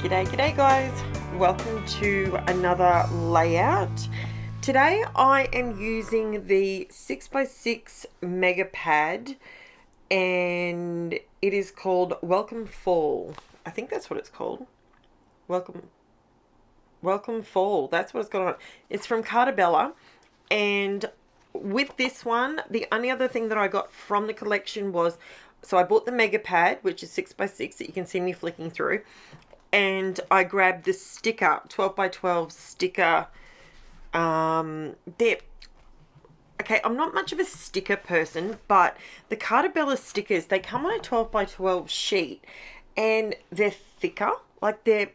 G'day guys, welcome to another layout. Today I am using the 6x6 mega pad and it is called Welcome Fall. I think that's what it's called. Welcome Fall, that's what it's got on. It's from CARTA, and with this one, the only other thing that I got from the collection was, so I bought the mega pad, which is 6x6 that you can see me flicking through. And I grabbed the sticker, 12x12 sticker. Okay, I'm not much of a sticker person, but the CARTA stickers, they come on a 12x12 sheet, and they're thicker. Like they're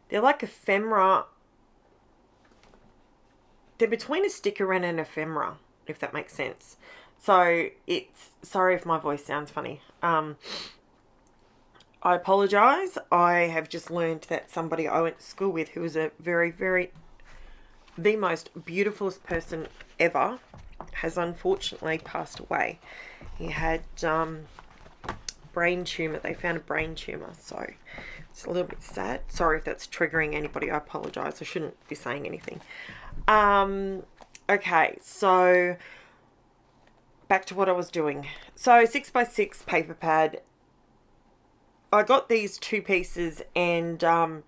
like ephemera. They're between a sticker and an ephemera, if that makes sense. So it's, sorry if my voice sounds funny. I apologise. I have just learned that somebody I went to school with, who was a the most beautiful person ever, has unfortunately passed away. He had brain tumour. They found a brain tumour, so it's a little bit sad. Sorry if that's triggering anybody. I apologise. I shouldn't be saying anything. Okay, so back to what I was doing. So 6x6 paper pad. I got these two pieces, and I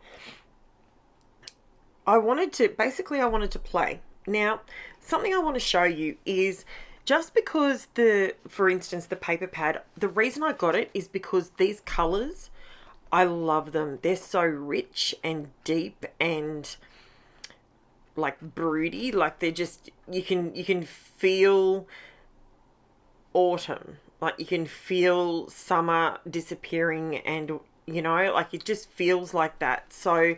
wanted to play. Now, something I want to show you is, just because for instance, the paper pad, the reason I got it is because these colors, I love them. They're so rich and deep and like broody, like they're just, you can feel autumn. Like you can feel summer disappearing, and you know, like it just feels like that. So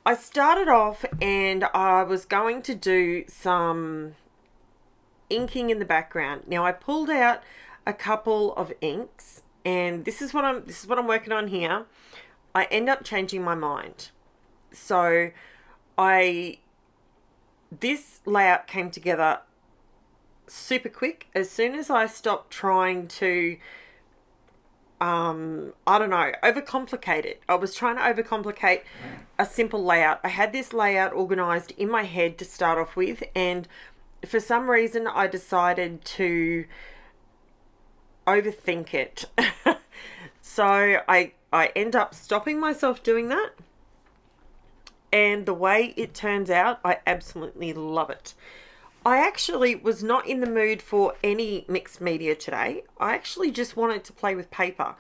I started off and I was going to do some inking in the background. Now I pulled out a couple of inks, and this is what I'm working on here. I end up changing my mind. So this layout came together super quick. As soon as I stopped trying to I don't know, overcomplicate it. I was trying to overcomplicate a simple layout. I had this layout organized in my head to start off with, and for some reason I decided to overthink it. So I end up stopping myself doing that, and the way it turns out, I absolutely love it. I actually was not in the mood for any mixed media today. I actually just wanted to play with paper.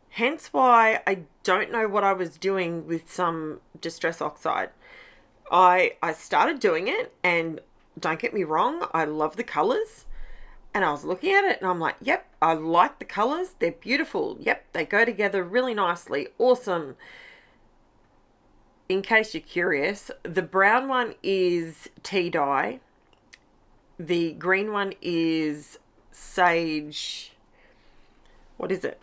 Hence why I don't know what I was doing with some Distress Oxide. I started doing it, and don't get me wrong, I love the colours. And I was looking at it and I'm like, yep, I like the colours. They're beautiful. Yep, they go together really nicely. Awesome. In case you're curious, the brown one is tea dye. The green one is sage. What is it?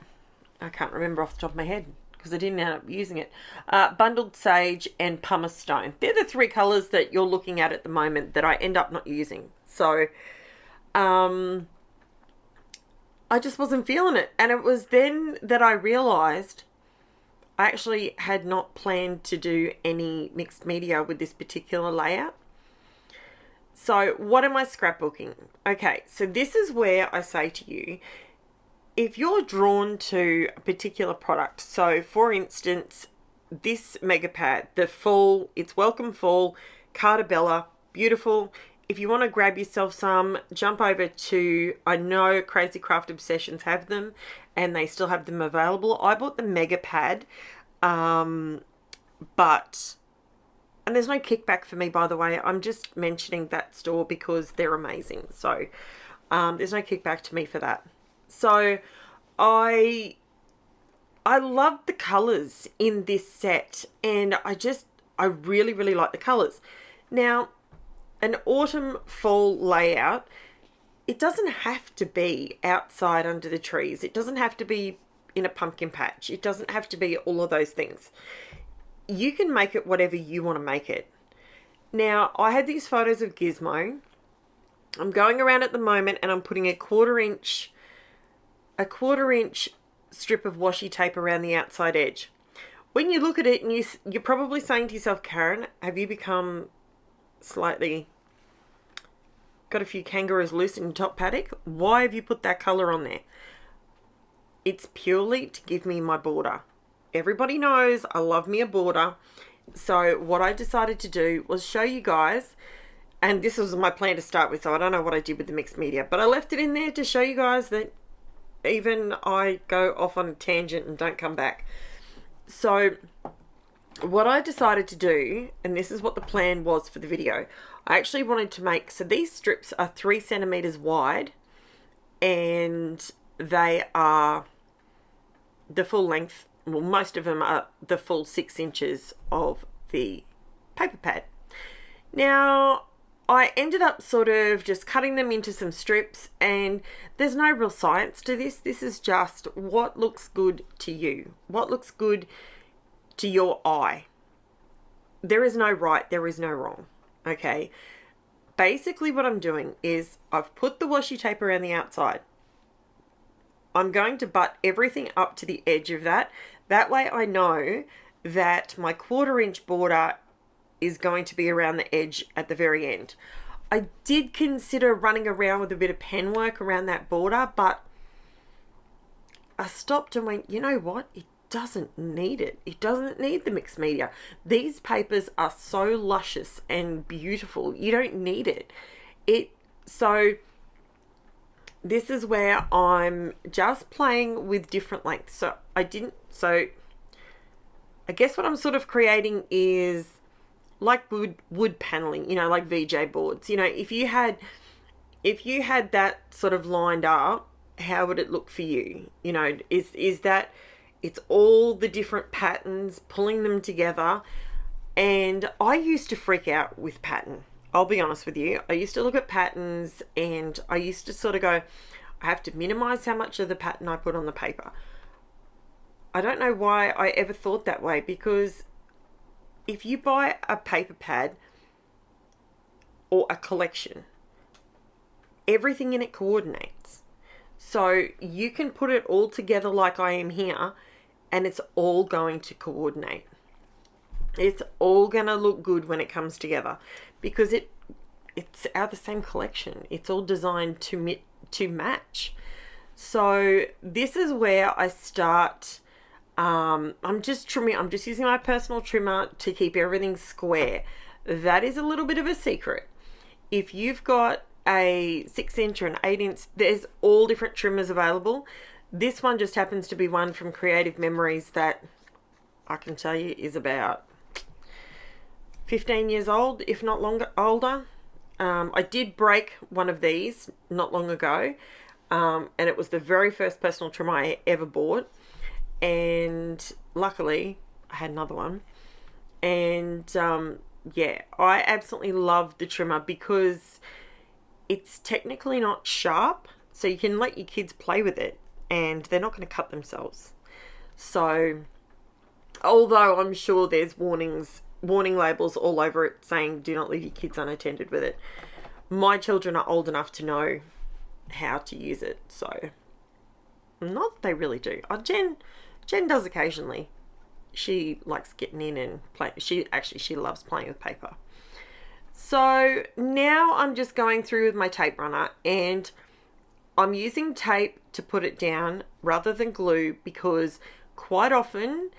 I can't remember off the top of my head because I didn't end up using it. Bundled sage and pumice stone. They're the three colours that you're looking at the moment that I end up not using. So I just wasn't feeling it. And it was then that I realised I actually had not planned to do any mixed media with this particular layout. So what am I scrapbooking? Okay, so this is where I say to you, if you're drawn to a particular product, so for instance, this mega pad, the fall, it's Welcome Fall, CARTA, beautiful. If you want to grab yourself some, jump over to, I know Crazy Craft Obsessions have them, and they still have them available. I bought the mega pad, and there's no kickback for me, by the way. I'm just mentioning that store because they're amazing. So there's no kickback to me for that. So I love the colors in this set, and I really, really like the colors. Now, an autumn fall layout, it doesn't have to be outside under the trees. It doesn't have to be in a pumpkin patch. It doesn't have to be all of those things. You can make it whatever you want to make it. Now, I had these photos of Gizmo. I'm going around at the moment and I'm putting a quarter inch strip of washi tape around the outside edge. when you look at it and you're probably saying to yourself, Karen, have you become slightly, got a few kangaroos loose in your top paddock? Why have you put that colour on there? It's purely to give me my border. Everybody knows I love me a border. So what I decided to do was show you guys, and this was my plan to start with, so I don't know what I did with the mixed media, but I left it in there to show you guys that even I go off on a tangent and don't come back. So what I decided to do, and this is what the plan was for the video, I actually wanted to make, so these strips are 3 centimeters wide, and they are the full length, well, most of them are the full 6 inches of the paper pad. Now, I ended up sort of just cutting them into some strips, and there's no real science to this. This is just what looks good to you, what looks good to your eye. There is no right, there is no wrong, okay? Basically what I'm doing is I've put the washi tape around the outside. I'm going to butt everything up to the edge of that. That way I know that my 1/4 inch border is going to be around the edge at the very end. I did consider running around with a bit of pen work around that border, but I stopped and went, you know what? It doesn't need it. It doesn't need the mixed media. These papers are so luscious and beautiful. You don't need it. So this is where I'm just playing with different lengths. So I guess what I'm sort of creating is like wood paneling, you know, like VJ boards. You know, if you had that sort of lined up, how would it look for you? You know, is that it's all the different patterns, pulling them together. And I used to freak out with pattern. I'll be honest with you. I used to look at patterns and I used to sort of go, I have to minimize how much of the pattern I put on the paper. I don't know why I ever thought that way, because if you buy a paper pad or a collection, everything in it coordinates. So you can put it all together like I am here, and it's all going to coordinate. It's all going to look good when it comes together, because it's out of the same collection. It's all designed to match. So this is where I start. I'm just trimming. I'm just using my personal trimmer to keep everything square. That is a little bit of a secret. If you've got a 6 inch or an 8 inch, there's all different trimmers available. This one just happens to be one from Creative Memories that I can tell you is about 15 years old, if not older. I did break one of these not long ago, and it was the very first personal trimmer I ever bought. And luckily I had another one, and yeah, I absolutely love the trimmer because it's technically not sharp, so you can let your kids play with it and they're not going to cut themselves. So although I'm sure there's warning labels all over it saying do not leave your kids unattended with it, my children are old enough to know how to use it. So not that they really do. Jen does occasionally. She likes getting in and play. She loves playing with paper. So now I'm just going through with my tape runner, and I'm using tape to put it down rather than glue, because quite often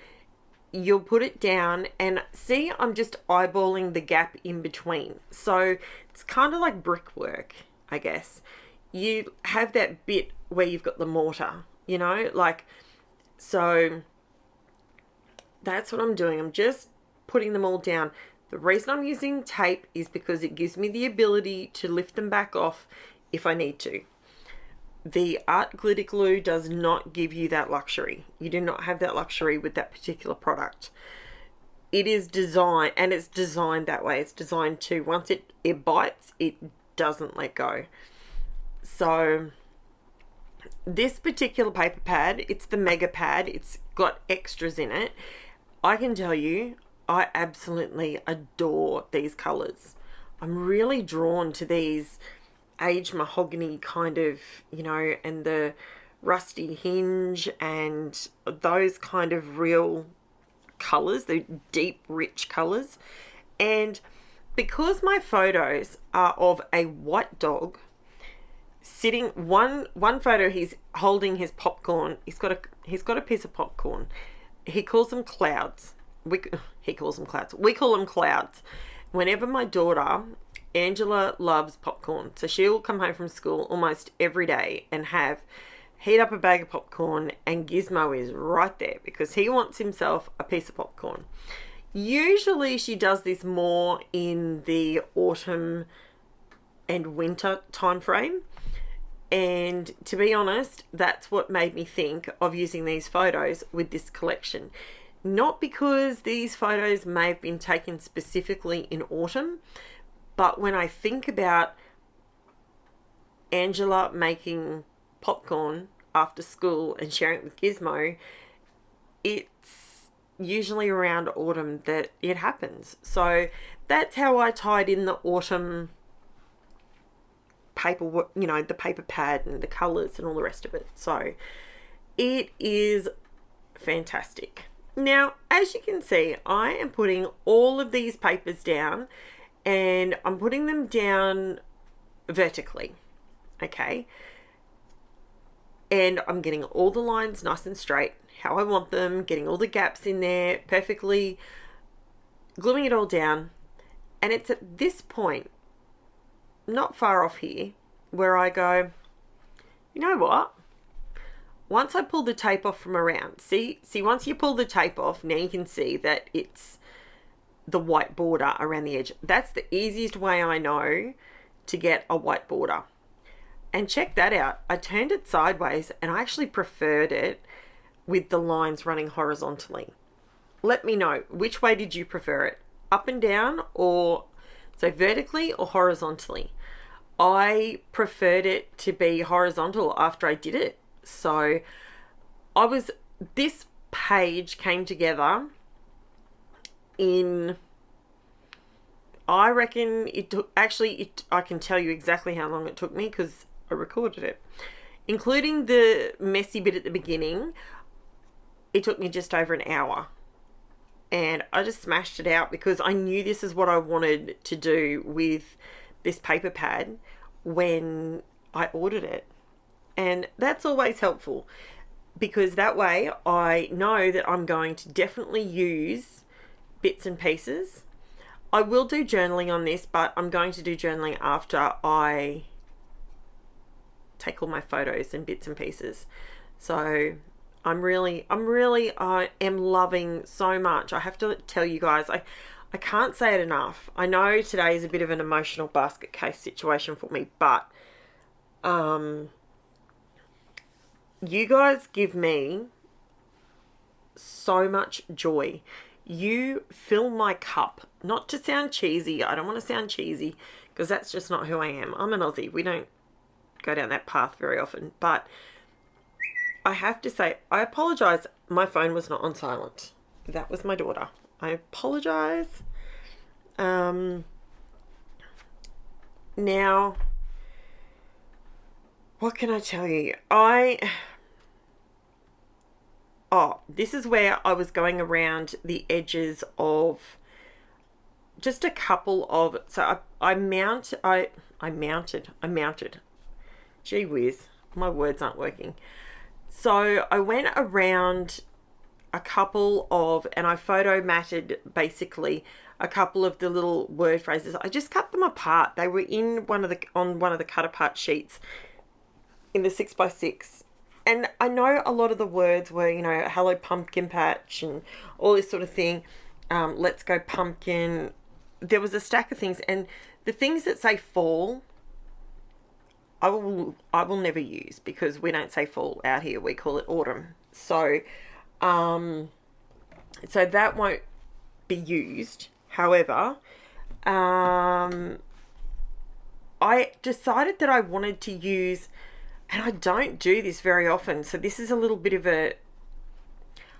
you'll put it down and see I'm just eyeballing the gap in between. So it's kind of like brickwork, I guess. You have that bit where you've got the mortar, you know, like. So that's what I'm doing. I'm just putting them all down. The reason I'm using tape is because it gives me the ability to lift them back off if I need to. The art glitter glue does not give you that luxury. You do not have that luxury with that particular product. It is designed, and it's designed that way. It's designed to, once it bites, it doesn't let go. So this particular paper pad, it's the mega pad. It's got extras in it. I can tell you, I absolutely adore these colors. I'm really drawn to these aged mahogany kind of, you know, and the rusty hinge and those kind of real colours, the deep, rich colours. And because my photos are of a white dog sitting, one photo, he's holding his popcorn. He's got a piece of popcorn. He calls them clouds. He calls them clouds. We call them clouds. Whenever my daughter, Angela, loves popcorn, so she'll come home from school almost every day and heat up a bag of popcorn, and Gizmo is right there because he wants himself a piece of popcorn. Usually she does this more in the autumn and winter time frame. And to be honest, that's what made me think of using these photos with this collection. Not because these photos may have been taken specifically in autumn, but when I think about Angela making popcorn after school and sharing it with Gizmo, it's usually around autumn that it happens. So that's how I tied in the autumn paper, the paper pad and the colours and all the rest of it. So it is fantastic. Now, as you can see, I am putting all of these papers down, and I'm putting them down vertically, okay? And I'm getting all the lines nice and straight, how I want them, getting all the gaps in there perfectly, gluing it all down. And it's at this point, not far off here, where I go, you know what? Once I pull the tape off from around, see, once you pull the tape off, now you can see that it's the white border around the edge. That's the easiest way I know to get a white border. And check that out. I turned it sideways, and I actually preferred it with the lines running horizontally. Let me know, which way did you prefer it? Up and down, or so vertically or horizontally? I preferred it to be horizontal after I did it. So this page came together in, I reckon it took, I can tell you exactly how long it took me because I recorded it. Including the messy bit at the beginning, it took me just over an hour. And I just smashed it out because I knew this is what I wanted to do with this paper pad when I ordered it. And that's always helpful because that way I know that I'm going to definitely use bits and pieces. I will do journaling on this, but I'm going to do journaling after I take all my photos and bits and pieces. So I am loving so much. I have to tell you guys, I can't say it enough. I know today is a bit of an emotional basket case situation for me, but you guys give me so much joy. You fill my cup. Not to sound cheesy. I don't want to sound cheesy because that's just not who I am. I'm an Aussie. We don't go down that path very often. But I have to say, I apologise. My phone was not on silent. That was my daughter. I apologise. Now, what can I tell you? This is where I was going around the edges of just a couple of, so I mounted. Gee whiz, my words aren't working. So I went around a couple of, and I photo matted basically a couple of the little word phrases. I just cut them apart. They were on one of the cut apart sheets in the 6x6. And I know a lot of the words were, hello pumpkin patch and all this sort of thing. Let's go pumpkin. There was a stack of things, and the things that say fall, I will never use because we don't say fall out here. We call it autumn. So that won't be used. However, I decided that I wanted to use, and I don't do this very often, so this is a little bit of a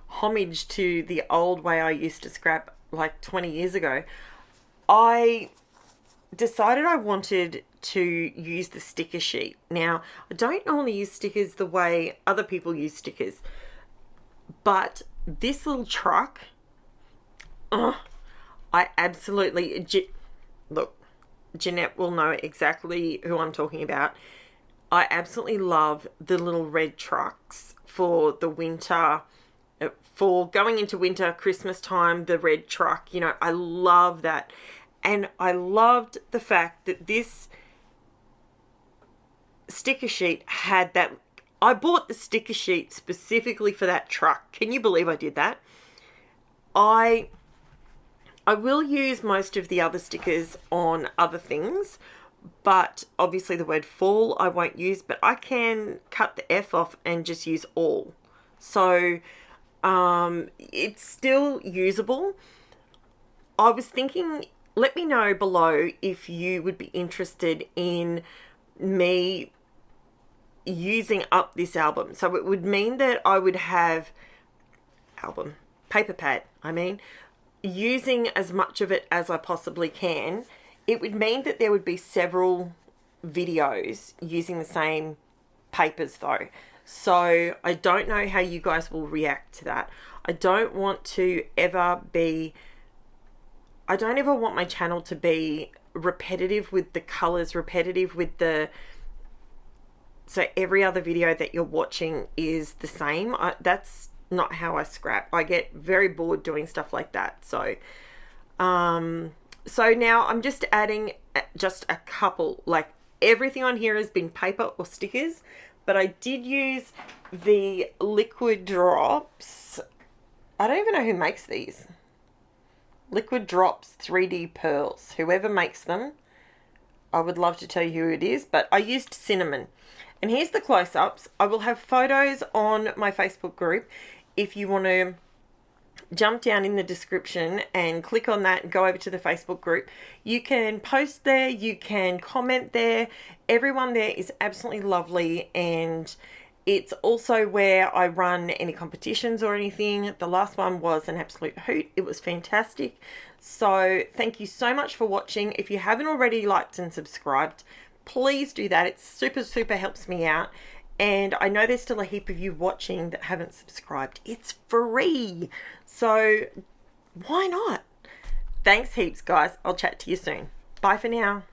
homage to the old way I used to scrap like 20 years ago. I decided I wanted to use the sticker sheet. Now, I don't normally use stickers the way other people use stickers, but this little truck Oh, I absolutely... Look, Jeanette will know exactly who I'm talking about. I absolutely love the little red trucks for the winter, for going into winter, Christmas time, the red truck. You know, I love that. And I loved the fact that this sticker sheet had that. I bought the sticker sheet specifically for that truck. Can you believe I did that? I will use most of the other stickers on other things, but obviously the word fall I won't use, but I can cut the F off and just use all. So it's still usable. I was thinking, let me know below if you would be interested in me using up this album. So it would mean that I would have paper pad, using as much of it as I possibly can. It would mean that there would be several videos using the same papers though. So I don't know how you guys will react to that. I don't ever want my channel to be repetitive with the colors, repetitive with the... So every other video that you're watching is the same. That's not how I scrap. I get very bored doing stuff like that. So now I'm just adding just a couple. Like, everything on here has been paper or stickers, but I did use the liquid drops. I don't even know who makes these. Liquid Drops 3D Pearls. Whoever makes them, I would love to tell you who it is, but I used cinnamon. And here's the close-ups. I will have photos on my Facebook group. If you want to jump down in the description and click on that and go over to the Facebook group, you can post there, you can comment there. Everyone there is absolutely lovely, and it's also where I run any competitions or anything. The last one was an absolute hoot. It was fantastic. So thank you so much for watching. If you haven't already liked and subscribed, please do that. It super helps me out. And I know there's still a heap of you watching that haven't subscribed. It's free. So why not? Thanks heaps, guys. I'll chat to you soon. Bye for now.